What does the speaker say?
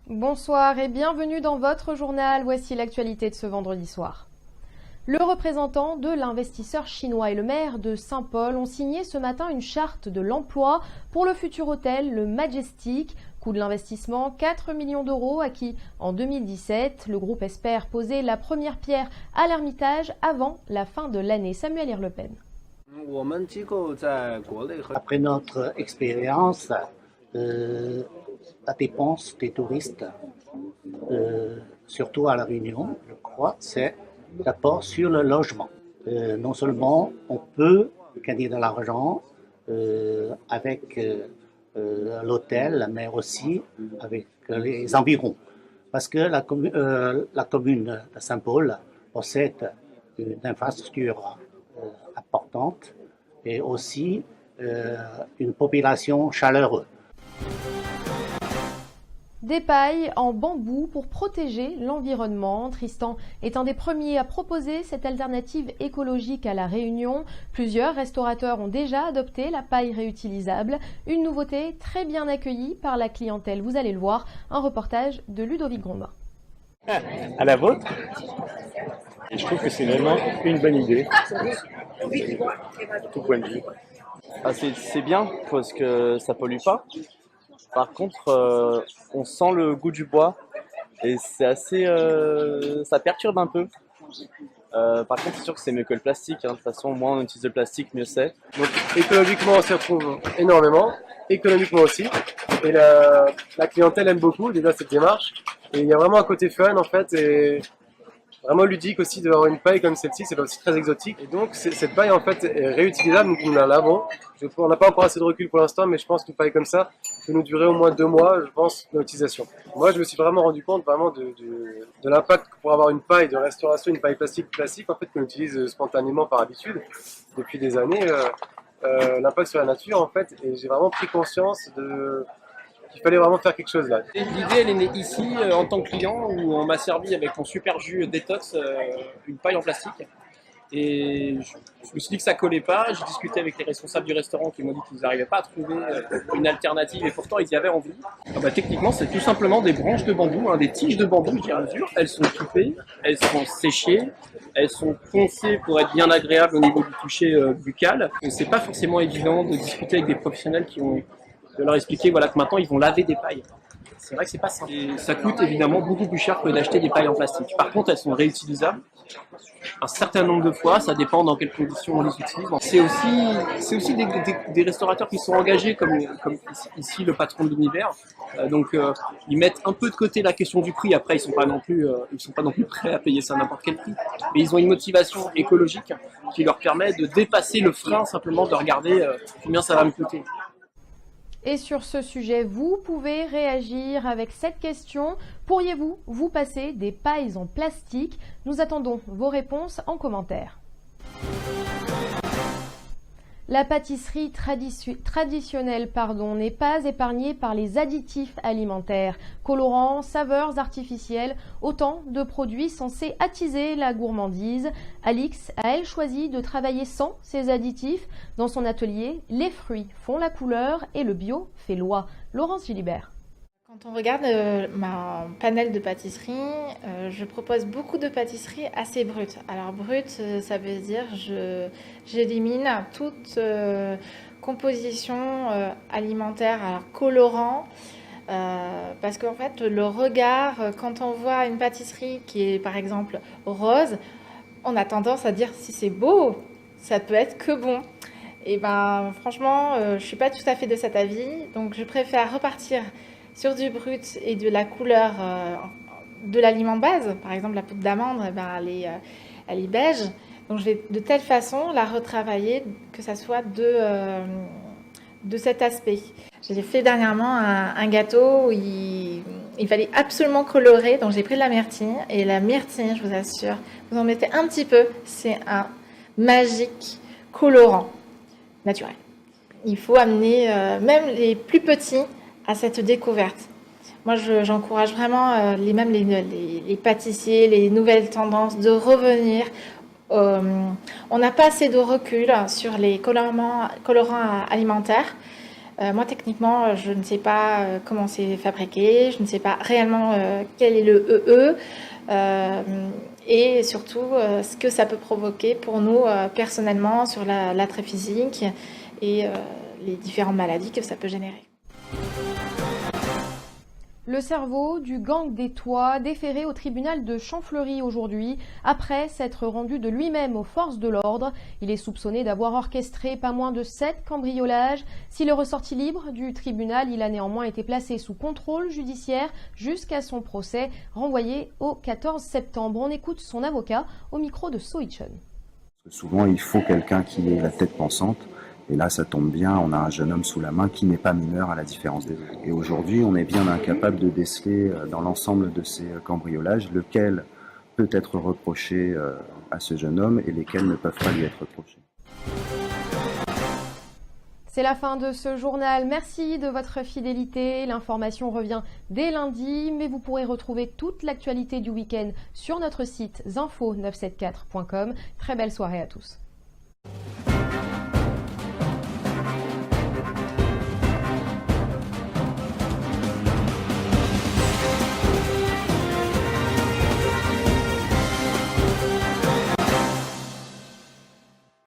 Bonsoir et bienvenue dans votre journal. Voici l'actualité de ce vendredi soir. Le représentant de l'investisseur chinois et le maire de Saint-Paul ont signé ce matin une charte de l'emploi pour le futur hôtel, le Majestic. Coût de l'investissement, 4 millions d'euros acquis en 2017. Le groupe espère poser la première pierre à l'Ermitage avant la fin de l'année. Samuel Irlepen. Après notre expérience, la dépense des touristes, surtout à La Réunion, je crois, c'est l'apport sur le logement. Non seulement on peut gagner de l'argent avec l'hôtel, mais aussi avec les environs. Parce que la commune de Saint-Paul possède une infrastructure importante et aussi une population chaleureuse. Des pailles en bambou pour protéger l'environnement. Tristan est un des premiers à proposer cette alternative écologique à La Réunion. Plusieurs restaurateurs ont déjà adopté la paille réutilisable. Une nouveauté très bien accueillie par la clientèle. Vous allez le voir, un reportage de Ludovic Grondin. À la vôtre. Et je trouve que c'est vraiment une bonne idée, de tout point de vue. C'est bien parce que ça pollue pas. Par contre, on sent le goût du bois et c'est assez, ça perturbe un peu. Par contre, c'est sûr que c'est mieux que le plastique. De toute façon, moins on utilise le plastique, mieux c'est. Donc écologiquement, on s'y retrouve énormément, économiquement aussi. Et la clientèle aime beaucoup déjà cette démarche. Et il y a vraiment un côté fun en fait et vraiment ludique aussi d'avoir une paille comme celle-ci, c'est aussi très exotique. Et donc cette paille en fait est réutilisable, donc nous la lavons. On n'a pas encore assez de recul pour l'instant, mais je pense qu'une paille comme ça peut nous durer au moins 2 mois, je pense, d'utilisation. Moi, je me suis vraiment rendu compte vraiment de l'impact pour avoir une paille de restauration, une paille plastique en fait qu'on utilise spontanément par habitude depuis des années. L'impact sur la nature en fait, et j'ai vraiment pris conscience qu'il fallait vraiment faire quelque chose là. L'idée, elle est née ici en tant que client où on m'a servi avec mon super jus détox une paille en plastique. Et je me suis dit que ça collait pas. J'ai discuté avec les responsables du restaurant qui m'ont dit qu'ils n'arrivaient pas à trouver une alternative et pourtant ils y avaient envie. Techniquement, c'est tout simplement des branches de bambou, des tiges de bambou, je dirais à mesure. Elles sont coupées, elles sont séchées, elles sont poncées pour être bien agréables au niveau du toucher buccal. Et c'est pas forcément évident de discuter avec des professionnels de leur expliquer que maintenant ils vont laver des pailles. C'est vrai que c'est pas simple. Et ça coûte évidemment beaucoup plus cher que d'acheter des pailles en plastique. Par contre, elles sont réutilisables un certain nombre de fois, ça dépend dans quelles conditions on les utilise. C'est aussi des restaurateurs qui sont engagés, comme ici le patron de l'univers. Ils mettent un peu de côté la question du prix. Après, ils sont pas non plus prêts à payer ça à n'importe quel prix. Mais ils ont une motivation écologique qui leur permet de dépasser le frein simplement de regarder combien ça va me coûter. Et sur ce sujet, vous pouvez réagir avec cette question. Pourriez-vous vous passer des pailles en plastique? Nous attendons vos réponses en commentaire. La pâtisserie traditionnelle n'est pas épargnée par les additifs alimentaires, colorants, saveurs artificielles, autant de produits censés attiser la gourmandise. Alix a elle choisi de travailler sans ces additifs. Dans son atelier, les fruits font la couleur et le bio fait loi. Laurence Gilibert. Quand on regarde ma panel de pâtisserie, je propose beaucoup de pâtisseries assez brutes. Alors brut, ça veut dire j'élimine toute composition alimentaire, alors colorant, parce qu'en fait le regard, quand on voit une pâtisserie qui est par exemple rose, on a tendance à dire si c'est beau, ça peut être que bon. Et franchement, je suis pas tout à fait de cet avis, donc je préfère repartir sur du brut et de la couleur de l'aliment base. Par exemple, la poudre d'amande, elle est beige. Donc je vais de telle façon la retravailler que ça soit de cet aspect. J'ai fait dernièrement un gâteau où il fallait absolument colorer, donc j'ai pris de la myrtille. Et la myrtille, je vous assure, vous en mettez un petit peu, c'est un magique colorant naturel. Il faut amener même les plus petits à cette découverte. Moi, j'encourage vraiment les pâtissiers, les nouvelles tendances de revenir. On n'a pas assez de recul sur les colorants alimentaires. Moi, techniquement, je ne sais pas comment c'est fabriqué, je ne sais pas réellement quel est le EE et surtout ce que ça peut provoquer pour nous personnellement sur l'attrait physique et les différentes maladies que ça peut générer. Le cerveau du gang des Toits déféré au tribunal de Champfleury aujourd'hui après s'être rendu de lui-même aux forces de l'ordre. Il est soupçonné d'avoir orchestré pas moins de 7 cambriolages. S'il est ressorti libre du tribunal, il a néanmoins été placé sous contrôle judiciaire jusqu'à son procès renvoyé au 14 septembre. On écoute son avocat au micro de Soichon. Souvent, il faut quelqu'un qui ait la tête pensante. Et là, ça tombe bien, on a un jeune homme sous la main qui n'est pas mineur à la différence des autres. Et aujourd'hui, on est bien incapable de déceler dans l'ensemble de ces cambriolages lequel peut être reproché à ce jeune homme et lesquels ne peuvent pas lui être reprochés. C'est la fin de ce journal. Merci de votre fidélité. L'information revient dès lundi, mais vous pourrez retrouver toute l'actualité du week-end sur notre site zinfo974.com. Très belle soirée à tous.